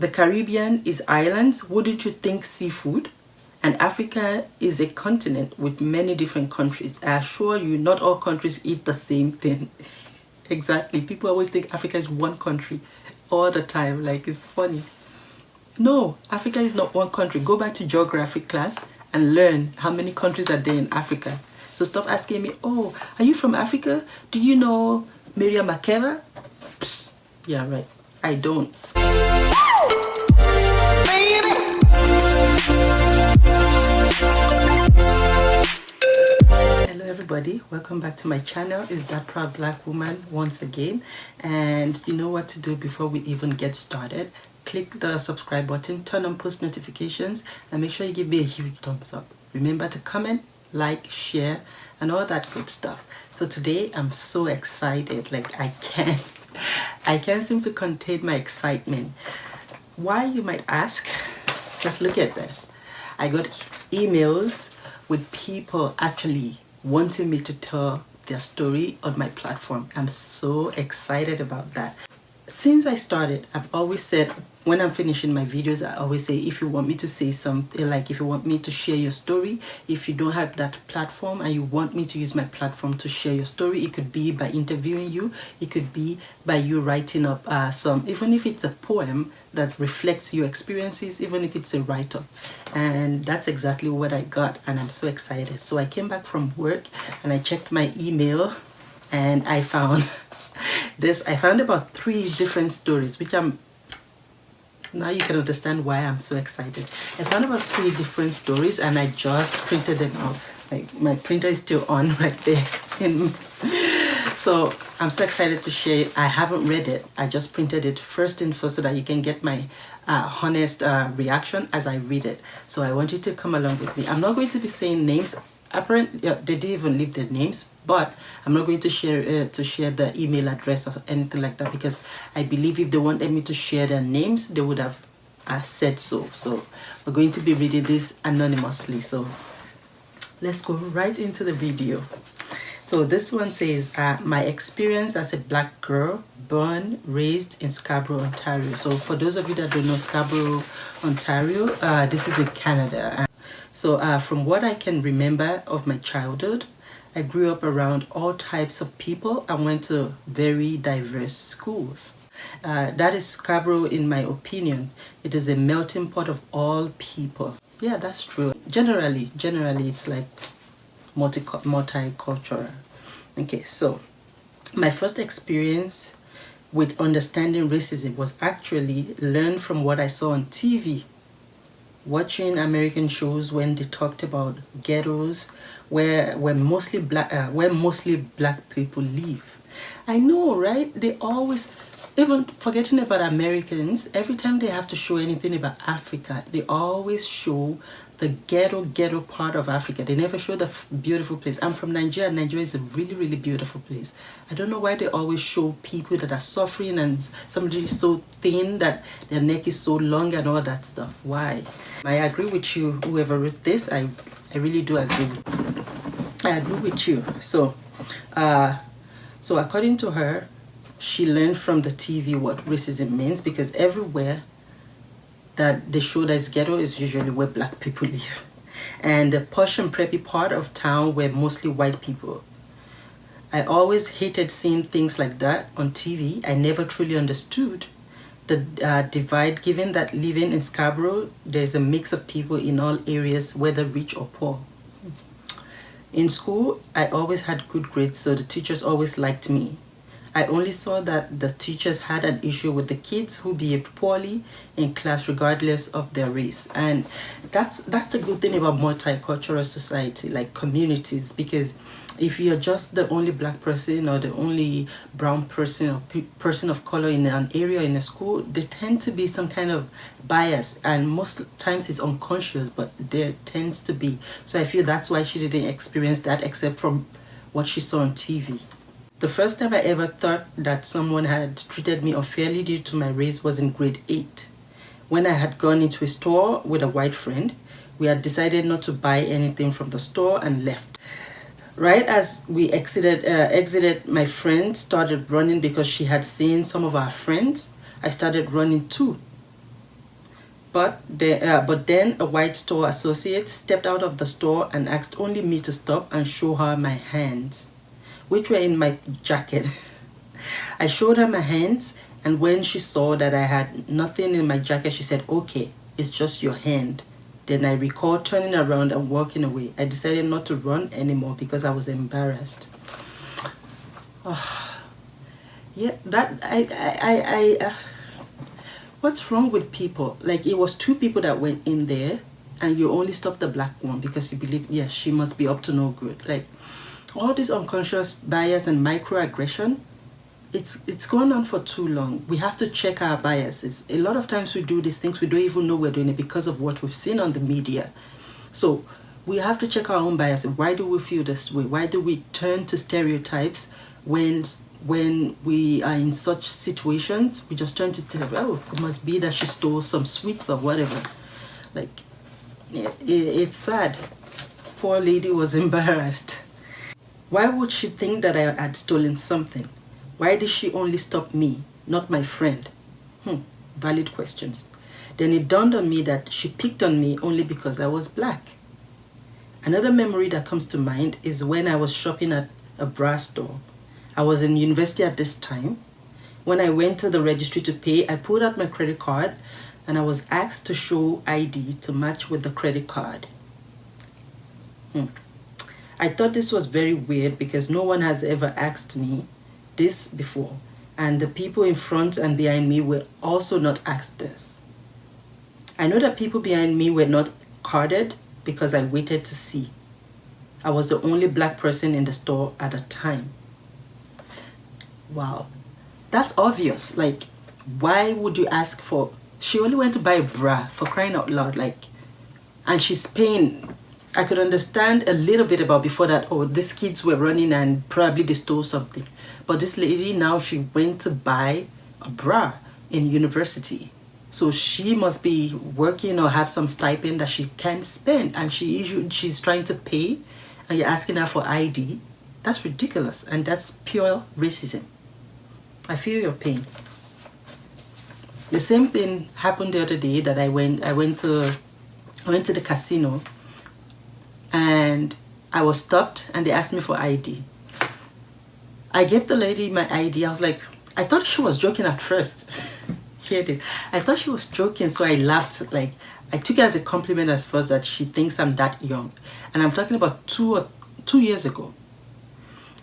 The Caribbean is islands, wouldn't you think seafood? And Africa is a continent with many different countries. I assure you, not all countries eat the same thing. Exactly. People always think Africa is one country all the time. Like, it's funny. No, Africa is not one country. Go back to geography class and learn how many countries are there in Africa. So stop asking me, oh, are you from Africa? Do you know Miriam Makeba? Psst. Yeah, right. I don't. Hello everybody, welcome back to my channel. It's That Proud Black Woman once again, and you know what to do before we even get started. Click the subscribe button, turn on post notifications, and make sure you give me a huge thumbs up. Remember to comment, like, share, and all that good stuff. So today I'm so excited, like I can't seem to contain my excitement. Why, you might ask? Just look at this. I got emails with people actually wanting me to tell their story on my platform. I'm so excited about that. Since I started, I've always said, when I'm finishing my videos, I always say, if you want me to say something, like if you want me to share your story, if you don't have that platform and you want me to use my platform to share your story, it could be by interviewing you, it could be by you writing up even if it's a poem that reflects your experiences, even if it's a write-up. And that's exactly what I got, and I'm so excited. So I came back from work and I checked my email and I found this. I found about 3 different stories, which now you can understand why I'm so excited. I found about 3 different stories and I just printed them out. Like, my printer is still on right there. So I'm so excited to share it. I haven't read it. I just printed it first and first so that you can get my honest reaction as I read it. So I want you to come along with me. I'm not going to be saying names. Apparently, they didn't even leave their names, but I'm not going to share the email address or anything like that, because I believe if they wanted me to share their names, they would have said so. So we're going to be reading this anonymously. So let's go right into the video. So this one says, my experience as a black girl born, raised in Scarborough, Ontario. So for those of you that don't know Scarborough, Ontario, this is in Canada. So from what I can remember of my childhood, I grew up around all types of people and went to very diverse schools. That is Scarborough, in my opinion. It is a melting pot of all people. Yeah, that's true. Generally, it's like multicultural. Okay, so my first experience with understanding racism was actually learned from what I saw on TV. Watching American shows when they talked about ghettos where mostly black people live. I know, right? They always, even forgetting about Americans, every time they have to show anything about Africa, they always show the ghetto part of Africa. They never show the beautiful place. I'm from Nigeria. Nigeria is a really, really beautiful place. I don't know why they always show people that are suffering and somebody is so thin that their neck is so long and all that stuff. Why? I agree with you, whoever wrote this. I really do agree. I agree with you. So according to her, she learned from the TV what racism means, because everywhere that they show as ghetto is usually where black people live. And the posh and preppy part of town were mostly white people. I always hated seeing things like that on TV. I never truly understood the divide, given that living in Scarborough, there's a mix of people in all areas, whether rich or poor. In school, I always had good grades, so the teachers always liked me. I only saw that the teachers had an issue with the kids who behaved poorly in class regardless of their race. And that's the good thing about multicultural society, like communities, because if you're just the only black person or the only brown person or person of color in an area in a school, there tend to be some kind of bias, and most times it's unconscious, but there tends to be. So I feel that's why she didn't experience that, except from what she saw on TV. The first time I ever thought that someone had treated me unfairly due to my race was in grade 8. When I had gone into a store with a white friend, we had decided not to buy anything from the store and left. Right as we exited, my friend started running because she had seen some of our friends. I started running too. But then a white store associate stepped out of the store and asked only me to stop and show her my hands, which were in my jacket. I showed her my hands, and when she saw that I had nothing in my jacket, she said, "Okay, it's just your hand." Then I recall turning around and walking away. I decided not to run anymore because I was embarrassed. Yeah, what's wrong with people? Like, it was 2 people that went in there, and you only stopped the black one because you believe, yes, she must be up to no good. Like, all this unconscious bias and microaggression, it's going on for too long. We have to check our biases. A lot of times we do these things, we don't even know we're doing it because of what we've seen on the media. So we have to check our own biases. Why do we feel this way? Why do we turn to stereotypes when we are in such situations? We just turn to tell, oh, it must be that she stole some sweets or whatever. Like, it's sad. Poor lady was embarrassed. Why would she think that I had stolen something? Why did she only stop me, not my friend? Valid questions. Then it dawned on me that she picked on me only because I was black. Another memory that comes to mind is when I was shopping at a bra store. I was in university at this time. When I went to the registry to pay, I pulled out my credit card and I was asked to show ID to match with the credit card. I thought this was very weird because no one has ever asked me this before, and the people in front and behind me were also not asked this. I know that people behind me were not carded because I waited to see. I was the only black person in the store at the time. Wow, that's obvious. Like, why would you ask for? She only went to buy a bra, for crying out loud. Like, and she's paying. I could understand a little bit about before that, oh, these kids were running and probably they stole something. But this lady now, she went to buy a bra in university. So she must be working or have some stipend that she can't spend, and she's trying to pay, and you're asking her for ID. That's ridiculous, and that's pure racism. I feel your pain. The same thing happened the other day that I went to the casino, and I was stopped and they asked me for ID. I gave the lady my ID. I was like, I thought she was joking at first. Hear this. I thought she was joking, so I laughed. Like, I took it as a compliment at first that she thinks I'm that young. And I'm talking about 2 years ago.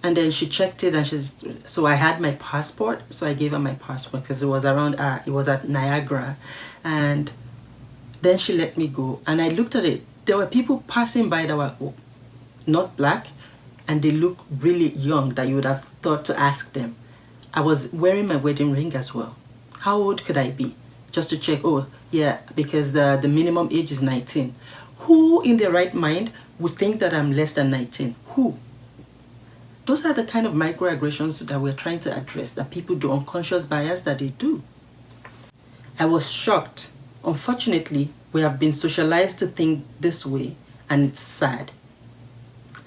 And then she checked it, and so I had my passport, so I gave her my passport because it was it was at Niagara. And then she let me go, and I looked at it. There were people passing by that were not black, and they looked really young that you would have thought to ask them. I was wearing my wedding ring as well. How old could I be? Just to check, oh yeah, because the minimum age is 19. Who in their right mind would think that I'm less than 19? Who? Those are the kind of microaggressions that we're trying to address, that people do, unconscious bias that they do. I was shocked. Unfortunately, we have been socialized to think this way, and it's sad.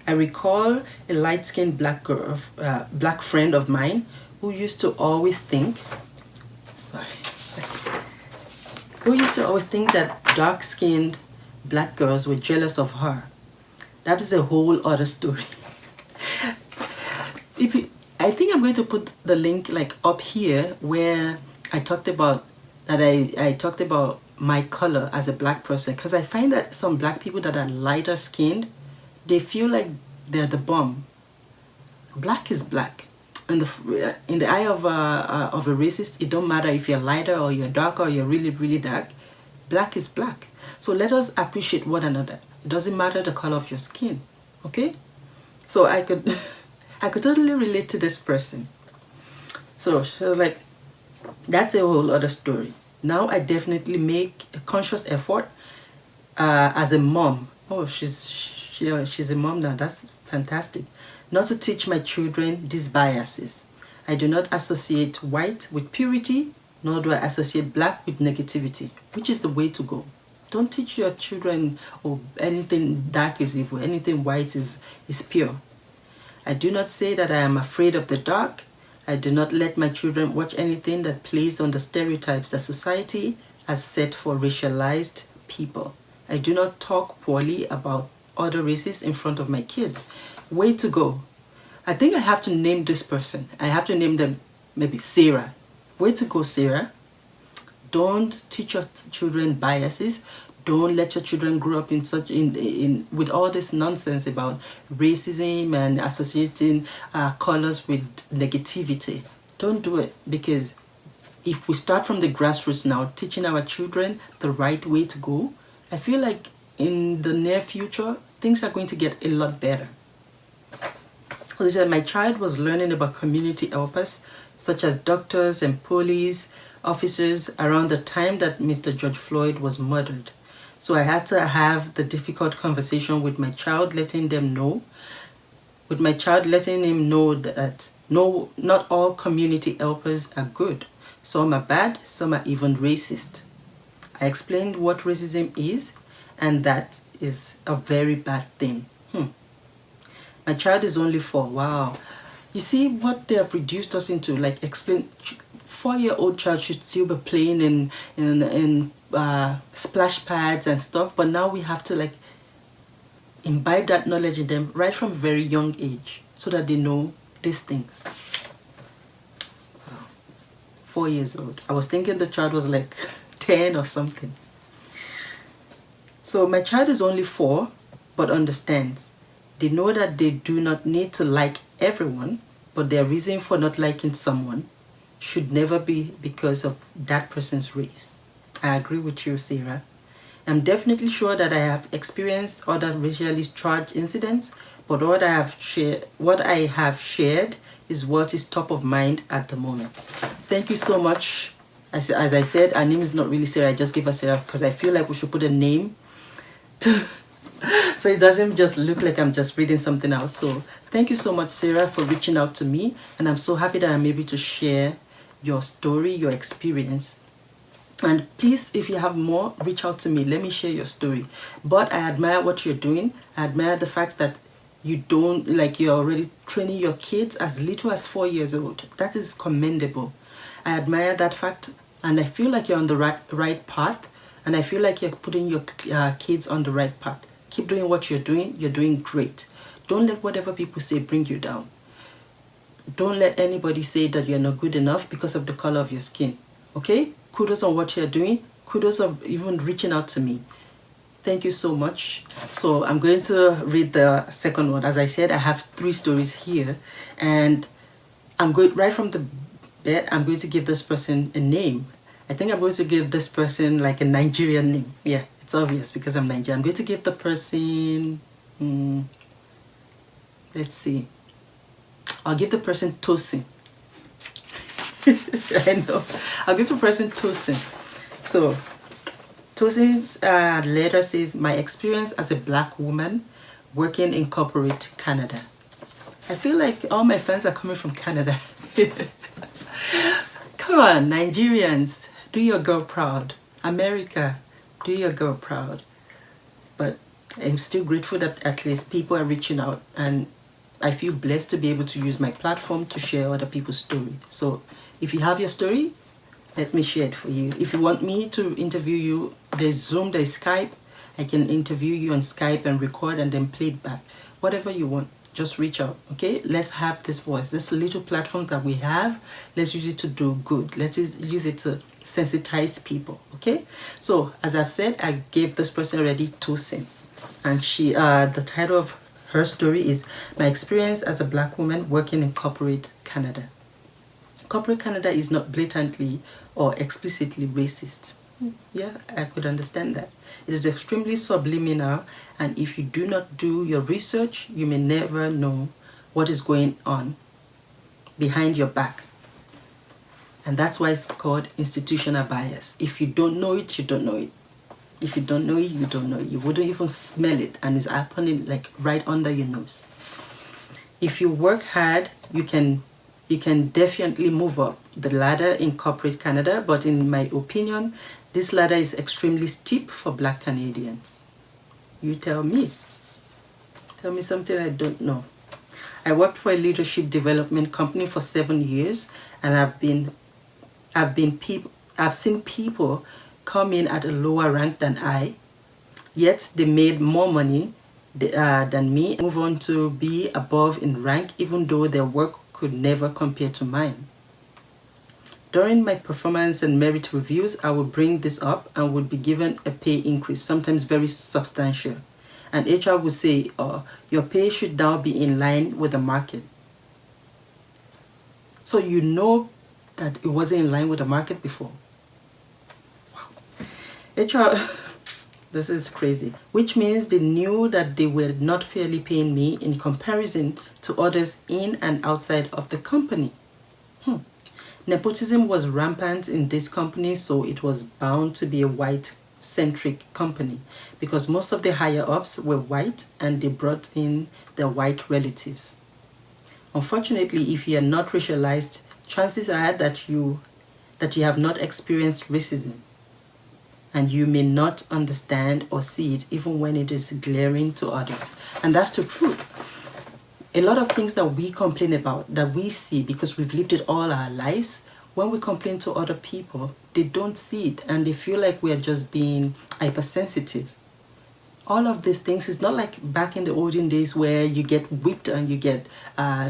I recall a light-skinned black friend of mine who used to always think, that dark-skinned black girls were jealous of her. That is a whole other story. I think I'm going to put the link like up here where I talked about that I talked about my color as a black person, because I find that some black people that are lighter skinned, they feel like they're the bomb. Black is black. In the eye of a racist, it don't matter if you're lighter or you're darker or you're really, really dark. Black is black. So let us appreciate one another. It doesn't matter the color of your skin. Okay? So I could totally relate to this person. So she was like, that's a whole other story. Now I definitely make a conscious effort as a mom. Oh, she's a mom now. That's fantastic. Not to teach my children these biases. I do not associate white with purity, nor do I associate black with negativity, which is the way to go. Don't teach your children, oh, anything dark is evil, anything white is pure. I do not say that I am afraid of the dark. I do not let my children watch anything that plays on the stereotypes that society has set for racialized people. I do not talk poorly about other races in front of my kids. Way to go. I think I have to name this person. I have to name them maybe Sarah. Way to go, Sarah. Don't teach your children biases. Don't let your children grow up in such with all this nonsense about racism and associating colors with negativity. Don't do it, because if we start from the grassroots now, teaching our children the right way to go, I feel like in the near future, things are going to get a lot better. My child was learning about community helpers, such as doctors and police officers, around the time that Mr. George Floyd was murdered. So I had to have the difficult conversation with my child, letting him know that no, not all community helpers are good. Some are bad, some are even racist. I explained what racism is, and that is a very bad thing. My child is only 4. Wow. You see what they have reduced us into, like explain 4-year-old child should still be playing in splash pads and stuff, but now we have to like imbibe that knowledge in them right from a very young age so that they know these things. 4 years old. I was thinking the child was like 10 or something. So my child is only 4, but understands. They know that they do not need to like everyone, but their reason for not liking someone should never be because of that person's race. I agree with you, Sarah. I'm definitely sure that I have experienced other racially charged incidents, but what I have shared is what is top of mind at the moment. Thank you so much. As I said, her name is not really Sarah. I just gave her Sarah because I feel like we should put a name to so it doesn't just look like I'm just reading something out. So thank you so much, Sarah, for reaching out to me, and I'm so happy that I'm able to share your story, your experience. And please, if you have more, reach out to me. Let me share your story. But I admire what you're doing. I admire the fact that you're already training your kids as little as 4 years old. That is commendable. I admire that fact, and I feel like you're on the right path, and I feel like you're putting your kids on the right path. Keep doing what you're doing. You're doing great. Don't let whatever people say bring you down. Don't let anybody say that you're not good enough because of the color of your skin. Okay? Kudos on what you're doing. Kudos of even reaching out to me. Thank you so much. So I'm going to read the second one. As I said, I have 3 stories here, and I'm going right from the bed. I'm going to give this person a name. I think I'm going to give this person like a Nigerian name. Yeah, it's obvious because I'm Nigerian. I'm going to give the person, let's see. I'll give the person Tosin. I know. I'll give the person Tosin. So, Tosin's letter says, my experience as a Black woman working in corporate Canada. I feel like all my friends are coming from Canada. Come on, Nigerians, do your girl proud. America, do your girl proud. But I'm still grateful that at least people are reaching out, and I feel blessed to be able to use my platform to share other people's story. So if you have your story, let me share it for you. If you want me to interview you, there's Zoom, there's Skype. I can interview you on Skype and record and then play it back. Whatever you want, just reach out, okay? Let's have this voice, this little platform that we have. Let's use it to do good. Let's use it to sensitize people, okay? So as I've said, I gave this person already Tosin, and she the title of her story is My Experience as a Black Woman Working in Corporate Canada. Corporate Canada is not blatantly or explicitly racist. Yeah, I could understand that. It is extremely subliminal, and if you do not do your research, you may never know what is going on behind your back. And that's why it's called institutional bias. If you don't know it, you don't know it. If you don't know it, you don't know it. You wouldn't even smell it, and it's happening like right under your nose. If you work hard, you can definitely move up the ladder in corporate Canada, but in my opinion, this ladder is extremely steep for Black Canadians. You tell me. Tell me something I don't know. I worked for a leadership development company for 7 years, and I've seen people come in at a lower rank than I, yet they made more money than me, and move on to be above in rank even though their work could never compare to mine. During my performance and merit reviews, I would bring this up and would be given a pay increase, sometimes very substantial. And HR would say, oh, your pay should now be in line with the market. So you know that it wasn't in line with the market before. Wow. HR, this is crazy. Which means they knew that they were not fairly paying me in comparison to others in and outside of the company. Nepotism was rampant in this company, so it was bound to be a white-centric company because most of the higher-ups were white and they brought in their white relatives. Unfortunately, if you are not racialized, chances are that you have not experienced racism, and you may not understand or see it even when it is glaring to others. And that's the truth. A lot of things that we complain about, that we see because we've lived it all our lives, when we complain to other people, they don't see it and they feel like we are just being hypersensitive. All of these things is not like back in the olden days where you get whipped and you get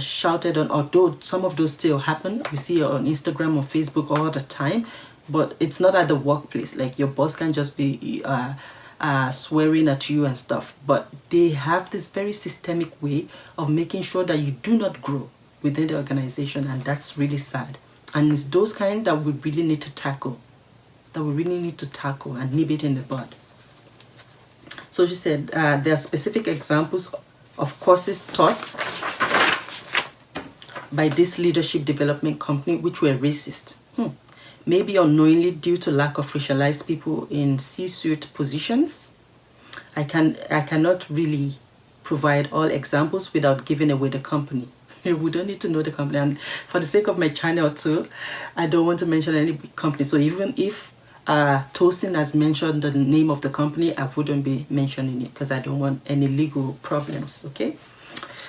shouted on, although some of those still happen. We see it on Instagram or Facebook all the time, but it's not at the workplace. Like your boss can just be swearing at you and stuff, but they have this very systemic way of making sure that you do not grow within the organization, and that's really sad. And it's those kind that we really need to tackle, and nip it in the bud. So she said there are specific examples of courses taught by this leadership development company which were racist. Maybe unknowingly due to lack of racialized people in C-suite positions. I cannot really provide all examples without giving away the company. We don't need to know the company, and for the sake of my channel too, I don't want to mention any company. So even if Tosin has mentioned the name of the company, I wouldn't be mentioning it because I don't want any legal problems, okay?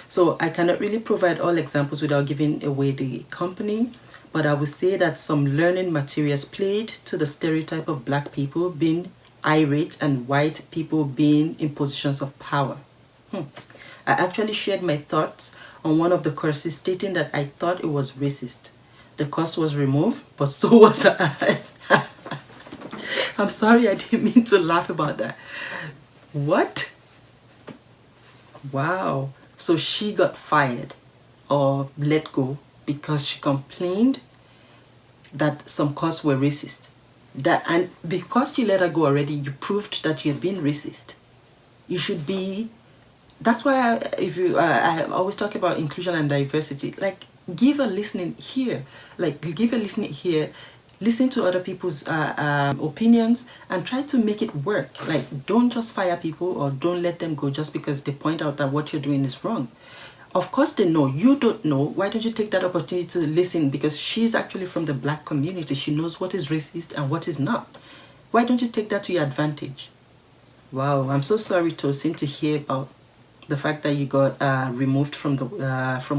So I cannot really provide all examples without giving away the company. But I would say that some learning materials played to the stereotype of black people being irate and white people being in positions of power. I actually shared my thoughts on one of the courses stating that I thought it was racist. The course was removed, but so was I. I'm sorry, I didn't mean to laugh about that. What? Wow. So she got fired or let go because she complained that some courses were racist. And because you let her go already, you proved that you've been racist. You should be. That's why I always talk about inclusion and diversity. Like, give a listening here. Listen to other people's opinions and try to make it work. Like, don't just fire people or don't let them go just because they point out that what you're doing is wrong. Of course they know. You don't know. Why don't you take that opportunity to listen? Because she's actually from the black community. She knows what is racist and what is not. Why don't you take that to your advantage? Wow, I'm so sorry, Tosin, to hear about the fact that you got removed from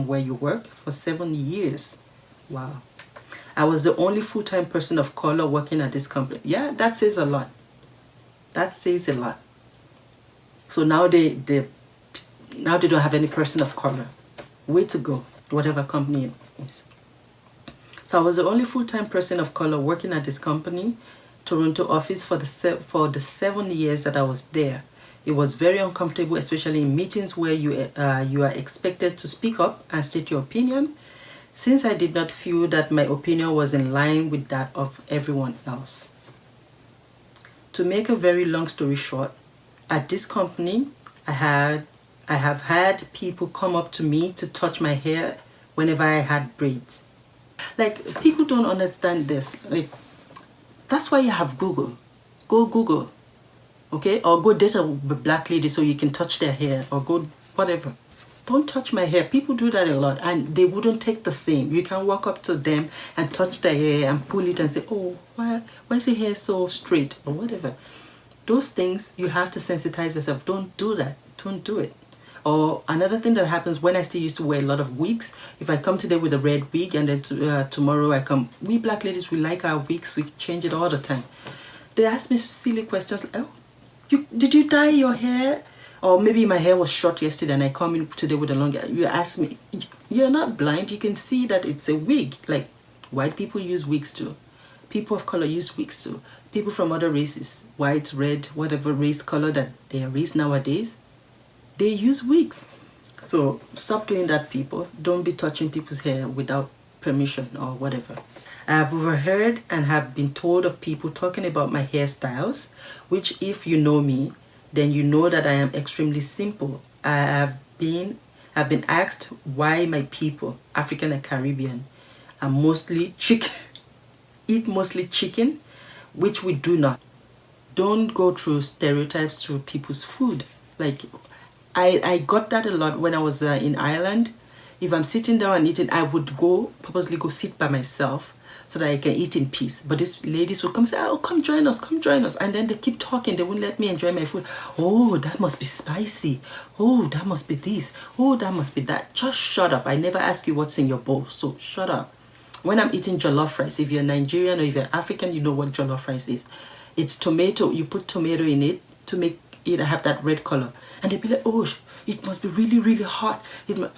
where you work for 7 years. Wow. I was the only full-time person of color working at this company. Yeah, that says a lot. That says a lot. So now they don't have any person of color. Way to go, whatever company it is. So I was the only full-time person of color working at this company, Toronto office, for the 7 years that I was there. It was very uncomfortable, especially in meetings where you are expected to speak up and state your opinion, since I did not feel that my opinion was in line with that of everyone else. To make a very long story short, at this company, I have had people come up to me to touch my hair whenever I had braids. Like, people don't understand this. Like, that's why you have Google. Go Google, okay? Or go date a black lady so you can touch their hair, or go whatever. Don't touch my hair. People do that a lot and they wouldn't take the same. You can walk up to them and touch their hair and pull it and say, oh, why is your hair so straight, or whatever. Those things, you have to sensitize yourself. Don't do that. Don't do it. Or another thing that happens when I still used to wear a lot of wigs, if I come today with a red wig and then tomorrow I come, we black ladies, we like our wigs, we change it all the time. They ask me silly questions like, oh, did you dye your hair? Or maybe my hair was short yesterday and I come in today with a long hair. You ask me, you're not blind, you can see that it's a wig. Like, white people use wigs too. People of color use wigs too. People from other races, white, red, whatever race color that they are raised nowadays, they use wigs. So stop doing that, people. Don't be touching people's hair without permission or whatever. I have overheard and have been told of people talking about my hairstyles, which if you know me, then you know that I am extremely simple. I've been asked why my people, African and Caribbean, are mostly eat mostly chicken, which we do not. Don't go through stereotypes through people's food. Like, I got that a lot when I was in Ireland. If I'm sitting down and eating, I would purposely go sit by myself so that I can eat in peace. But these ladies would come say, oh, come join us. And then they keep talking. They won't let me enjoy my food. Oh, that must be spicy. Oh, that must be this. Oh, that must be that. Just shut up. I never ask you what's in your bowl, so shut up. When I'm eating jollof rice, if you're Nigerian or if you're African, you know what jollof rice is. It's tomato. You put tomato in it to make it have that red color. And they'll be like, oh, it must be really, really hot.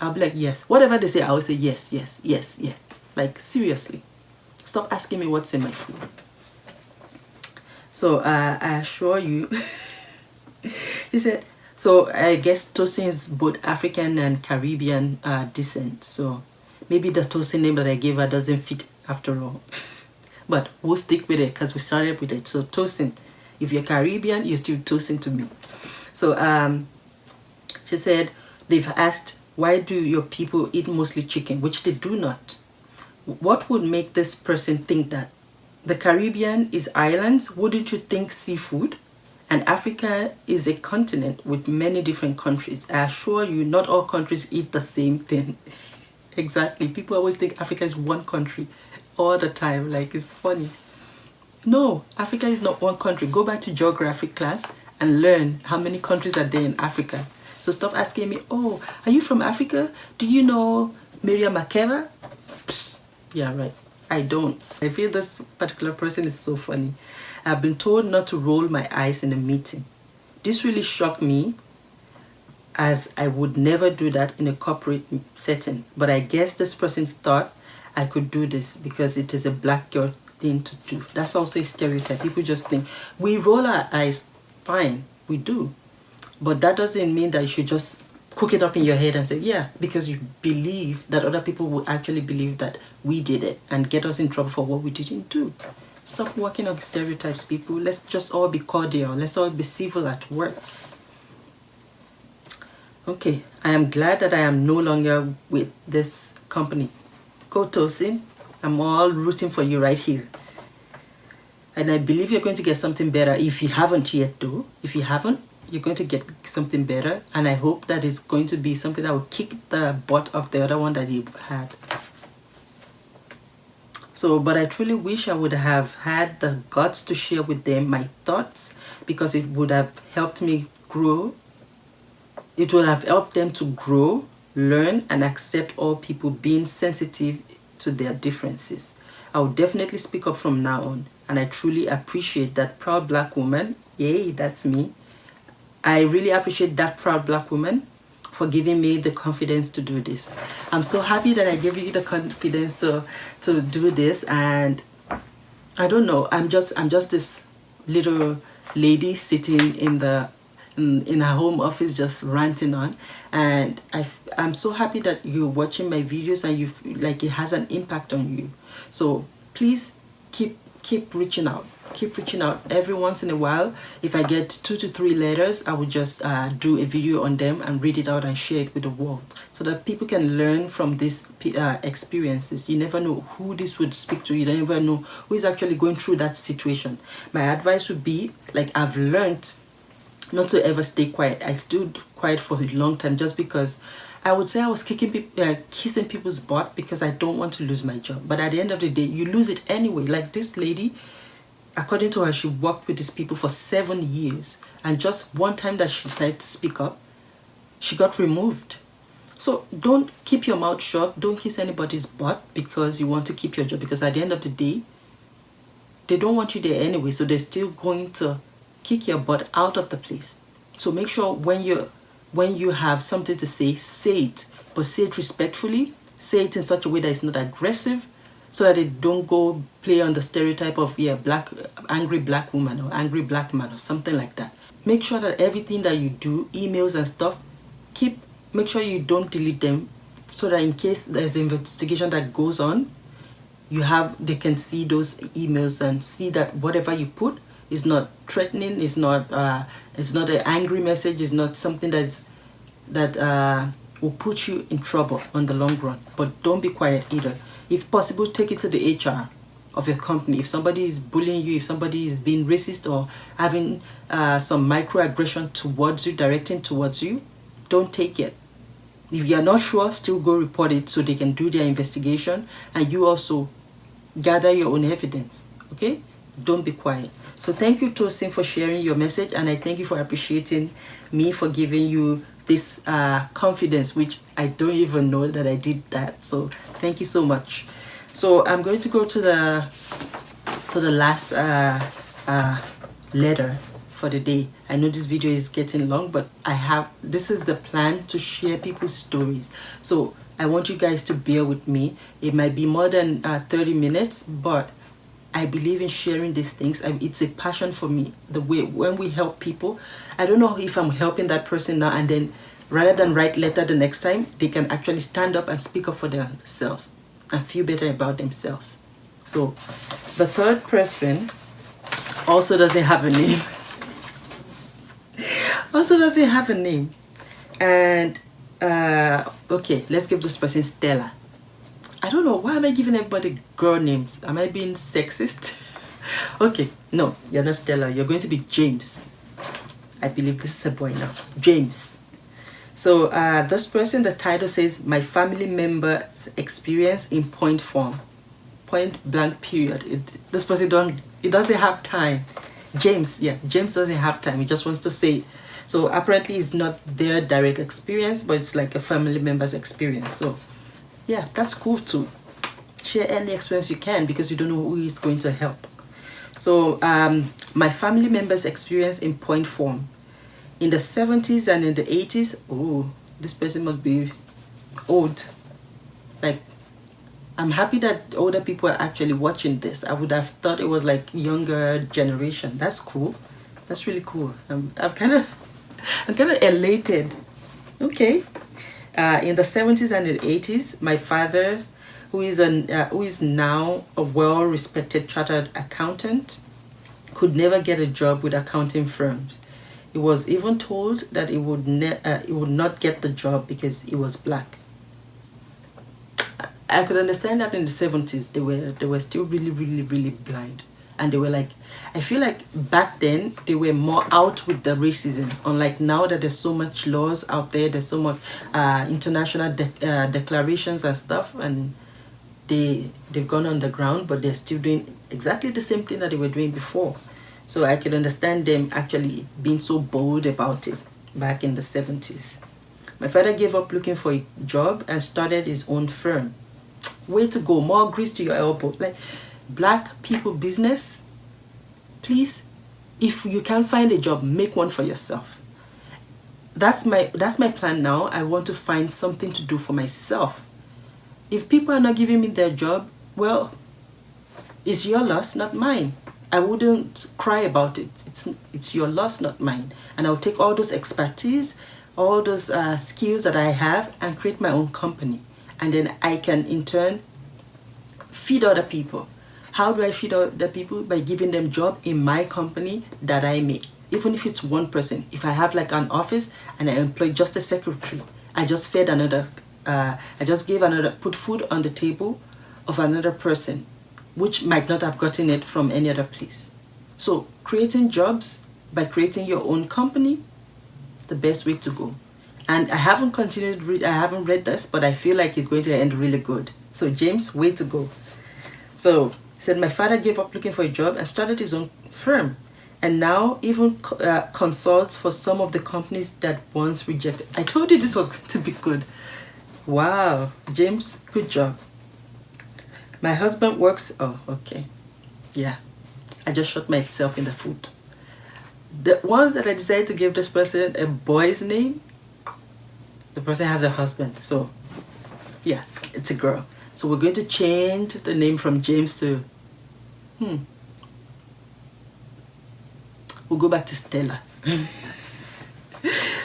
I'll be like, yes. Whatever they say, I will say, yes, yes, yes, yes. Like, seriously. Stop asking me what's in my food. So I assure you, he said, so I guess Tosin is both African and Caribbean descent. So maybe the Tosin name that I gave her doesn't fit after all. But we'll stick with it because we started with it. So Tosin, if you're Caribbean, you're still Tosin to me. So she said, they've asked, why do your people eat mostly chicken, which they do not? What would make this person think that? The Caribbean is islands, wouldn't you think seafood? And Africa is a continent with many different countries. I assure you, not all countries eat the same thing. Exactly. People always think Africa is one country all the time. Like, it's funny. No, Africa is not one country. Go back to geography class and learn how many countries are there in Africa. So stop asking me, oh, are you from Africa? Do you know Miriam Makeba? Psst. Yeah, right. I don't. I feel this particular person is so funny. I've been told not to roll my eyes in a meeting. This really shocked me, as I would never do that in a corporate setting. But I guess this person thought I could do this because it is a black girl thing to do. That's also a stereotype. People just think we roll our eyes. Fine, we do. But that doesn't mean that you should just cook it up in your head and say, yeah, because you believe that other people will actually believe that we did it and get us in trouble for what we didn't do. Stop working on stereotypes, people. Let's just all be cordial. Let's all be civil at work. Okay, I am glad that I am no longer with this company. Go Tosin. I'm all rooting for you right here. And I believe you're going to get something better. If you haven't yet, though, if you haven't, you're going to get something better. And I hope that it's going to be something that will kick the butt of the other one that you had. So, but I truly wish I would have had the guts to share with them my thoughts, because it would have helped me grow. It would have helped them to grow, learn, and accept all people, being sensitive to their differences. I will definitely speak up from now on, and I truly appreciate that proud black woman. Yay, that's me. I really appreciate that proud black woman for giving me the confidence to do this. I'm so happy that I gave you the confidence to do this. And I don't know, I'm just this little lady sitting in her home office just ranting on, and I'm so happy that you're watching my videos and you feel like it has an impact on you. So please keep reaching out. Keep reaching out. Every once in a while, if I get 2 to 3 letters, I would just do a video on them and read it out and share it with the world, so that people can learn from these experiences. You never know who this would speak to. You never know who is actually going through that situation. My advice would be, like, I've learned not to ever stay quiet. I stood quiet for a long time just because I would say I was kissing people's butt because I don't want to lose my job. But at the end of the day, you lose it anyway. Like this lady, according to her, she worked with these people for 7 years. And just one time that she decided to speak up, she got removed. So don't keep your mouth shut. Don't kiss anybody's butt because you want to keep your job. Because at the end of the day, they don't want you there anyway, so they're still going to kick your butt out of the place. So make sure when you have something to say it, but say it respectfully, say it in such a way that it's not aggressive, so that it don't go play on the stereotype of, yeah, angry black woman or angry black man or something like that. Make sure that everything that you do, emails and stuff, make sure you don't delete them, so that in case there's an investigation that goes on, they can see those emails and see that whatever you put is not threatening, it's not an angry message, it's not something that will put you in trouble on the long run. But don't be quiet either. If possible, take it to the HR of your company. If somebody is bullying you, if somebody is being racist or having some microaggression towards you, directing towards you, don't take it. If you are not sure, still go report it so they can do their investigation, and you also gather your own evidence. Okay? Don't be quiet. So thank you, Tosin, for sharing your message, and I thank you for appreciating me for giving you this confidence, which I don't even know that I did that. So thank you so much. So I'm going to go to the last letter for the day. I know this video is getting long, but this is the plan to share people's stories. So I want you guys to bear with me. It might be more than 30 minutes, but I believe in sharing these things. It's a passion for me. The way when we help people, I don't know if I'm helping that person now, and then rather than write letter the next time, they can actually stand up and speak up for themselves and feel better about themselves. So the third person also doesn't have a name. And okay, let's give this person Stella. I don't know, why am I giving everybody girl names? Am I being sexist? Okay, no, you're not Stella. You're going to be James. I believe this is a boy now. James. So this person, the title says, my family member's experience in point form. Point blank period. This person doesn't have time. James doesn't have time. He just wants to say it. So apparently it's not their direct experience, but it's like a family member's experience. So yeah, that's cool too. Share any experience you can, because you don't know who is going to help. So my family member's experience in point form. In the 70s and in the 80s, oh, this person must be old. Like, I'm happy that older people are actually watching this. I would have thought it was like younger generation. That's cool. That's really cool. I'm kind of elated. Okay. In the 70s and the 80s, my father, who is now a well-respected chartered accountant, could never get a job with accounting firms. He was even told that he would not get the job because he was black. I could understand that in the 70s they were still really, really, really blind, and they were like, I feel like back then they were more out with the racism, unlike now that there's so much laws out there, there's so much international declarations and stuff, and they've gone underground, but they're still doing exactly the same thing that they were doing before. So I could understand them actually being so bold about it back in the 70s. My father gave up looking for a job and started his own firm. Way to go, more grease to your elbow. Like, black people business, please, if you can't find a job, make one for yourself. That's my plan now. I want to find something to do for myself. If people are not giving me their job, well, it's your loss, not mine. I wouldn't cry about it. It's your loss, not mine. And I'll take all those expertise, all those skills that I have, and create my own company. And then I can, in turn, feed other people. How do I feed other people? By giving them job in my company that I made. Even if it's one person. If I have like an office and I employ just a secretary, I just fed another, I just gave put food on the table of another person, which might not have gotten it from any other place. So creating jobs by creating your own company, the best way to go. And I haven't I haven't read this, but I feel like it's going to end really good. So James, way to go. So he said, my father gave up looking for a job and started his own firm, and now even consults for some of the companies that once rejected. I told you this was going to be good. Wow, James, good job. My husband works, oh, okay. Yeah, I just shot myself in the foot. The ones that I decided to give this person a boy's name, the person has a husband. So yeah, it's a girl. So we're going to change the name from James to we'll go back to Stella.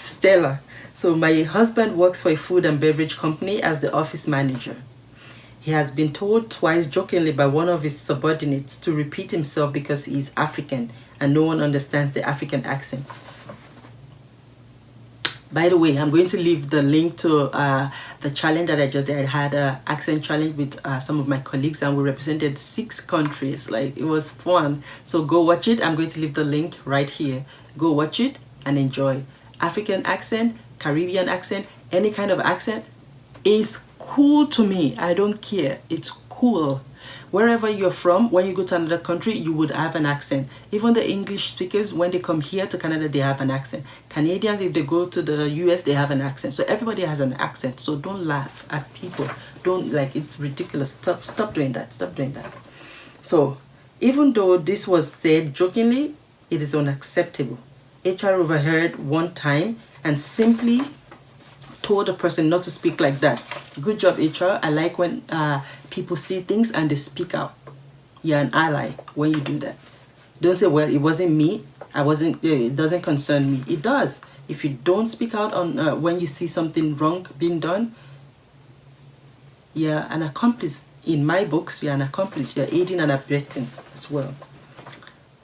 Stella. So my husband works for a food and beverage company as the office manager. He has been told twice jokingly by one of his subordinates to repeat himself because he is African and no one understands the African accent. By the way, I'm going to leave the link to the challenge that I just did. I had an accent challenge with some of my colleagues and we represented 6 countries. Like, it was fun. So go watch it. I'm going to leave the link right here. Go watch it and enjoy. African accent, Caribbean accent, any kind of accent is cool to me. I don't care. It's cool. Wherever you're from, when you go to another country, you would have an accent. Even the English speakers, when they come here to Canada, they have an accent. Canadians, if they go to the US, they have an accent. So everybody has an accent. So don't laugh at people. Don't, like, it's ridiculous. Stop doing that. Stop doing that. So even though this was said jokingly, it is unacceptable. HR overheard one time and simply told the person not to speak like that. Good job, HR. I like when people see things and they speak out. You're an ally when you do that. Don't say, well, it wasn't me. It doesn't concern me. It does. If you don't speak out on when you see something wrong being done, you're an accomplice. In my books, you're an accomplice. You're aiding and abetting as well.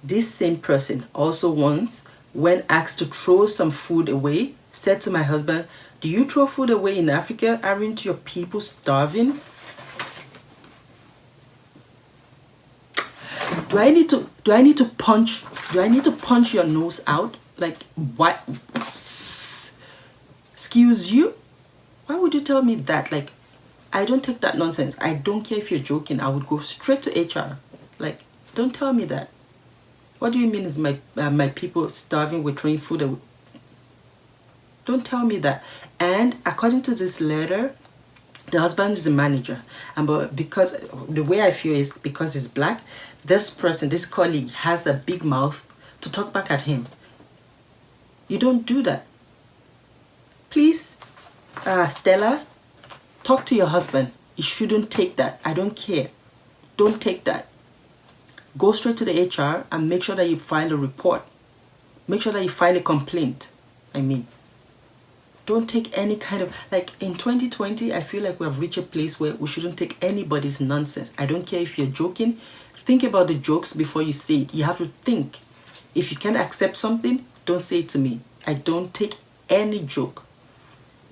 This same person also once, when asked to throw some food away, said to my husband, "Do you throw food away in Africa? Aren't your people starving?" Do I need to punch your nose out? Like, what? Excuse you? Why would you tell me that? Like, I don't take that nonsense. I don't care if you're joking. I would go straight to HR. Like, don't tell me that. What do you mean is my people starving, we're throwing food away? Don't tell me that. And according to this letter, the husband is the manager. And because the way I feel is because he's black, this person, this colleague, has a big mouth to talk back at him. You don't do that. Please, Stella, talk to your husband. You shouldn't take that. I don't care. Don't take that. Go straight to the HR and make sure that you file a report. Make sure that you file a complaint. I mean, don't take any kind of, like, in 2020, I feel like we have reached a place where we shouldn't take anybody's nonsense. I don't care if you're joking. Think about the jokes before you say it. You have to think. If you can't accept something, don't say it to me. I don't take any joke.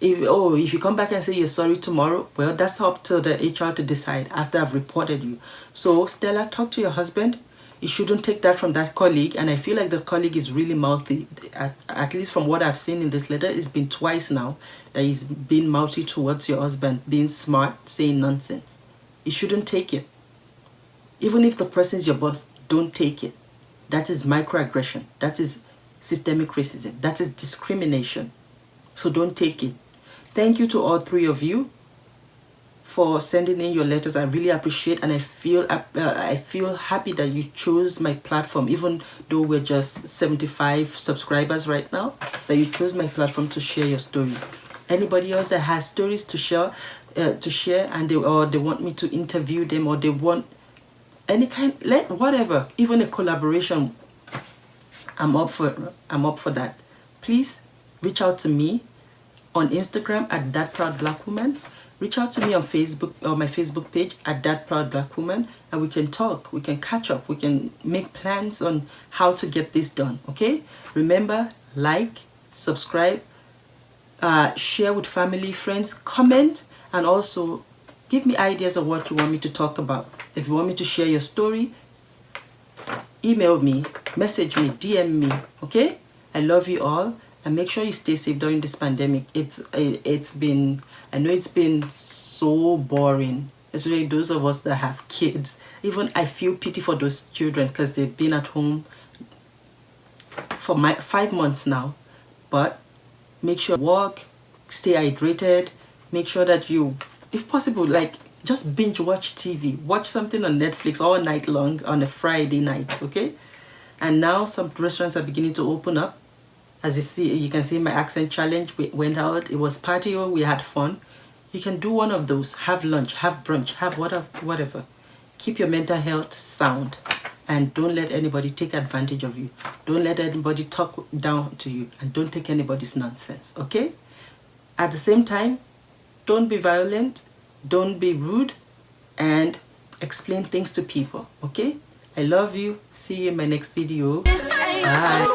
If you come back and say you're sorry tomorrow, well, that's up to the HR to decide after I've reported you. So, Stella, talk to your husband. You shouldn't take that from that colleague. And I feel like the colleague is really mouthy. At least from what I've seen in this letter, it's been twice now that he's been mouthy towards your husband, being smart, saying nonsense. You shouldn't take it. Even if the person is your boss, don't take it. That is microaggression. That is systemic racism. That is discrimination. So don't take it. Thank you to all 3 of you for sending in your letters. I really appreciate, and I feel happy that you chose my platform, even though we're just 75 subscribers right now, that you chose my platform to share your story. Anybody else that has stories to share and they want me to interview them, or they want any kind, whatever, even a collaboration, I'm up for that. Please reach out to me on Instagram at thatproudblackwoman. Reach out to me on Facebook or my Facebook page at thatproudblackwoman, and we can talk, we can catch up, we can make plans on how to get this done. Okay? Remember, like, subscribe, share with family, friends, comment, and also give me ideas of what you want me to talk about. If you want me to share your story, email me, message me, DM me. Okay? I love you all. And make sure you stay safe during this pandemic. I know it's been so boring, especially those of us that have kids. Even I feel pity for those children because they've been at home for 5 months now. But make sure you walk, stay hydrated, make sure that you, if possible, like, Just binge watch TV. Watch something on Netflix all night long on a Friday night, okay? And now some restaurants are beginning to open up. As you can see my accent challenge. We went out. It was patio. We had fun. You can do one of those. Have lunch, have brunch, have whatever. Keep your mental health sound. And don't let anybody take advantage of you. Don't let anybody talk down to you. And don't take anybody's nonsense, okay? At the same time, don't be violent. Don't be rude. And explain things to people, okay? I love you. See you in my next video. Bye.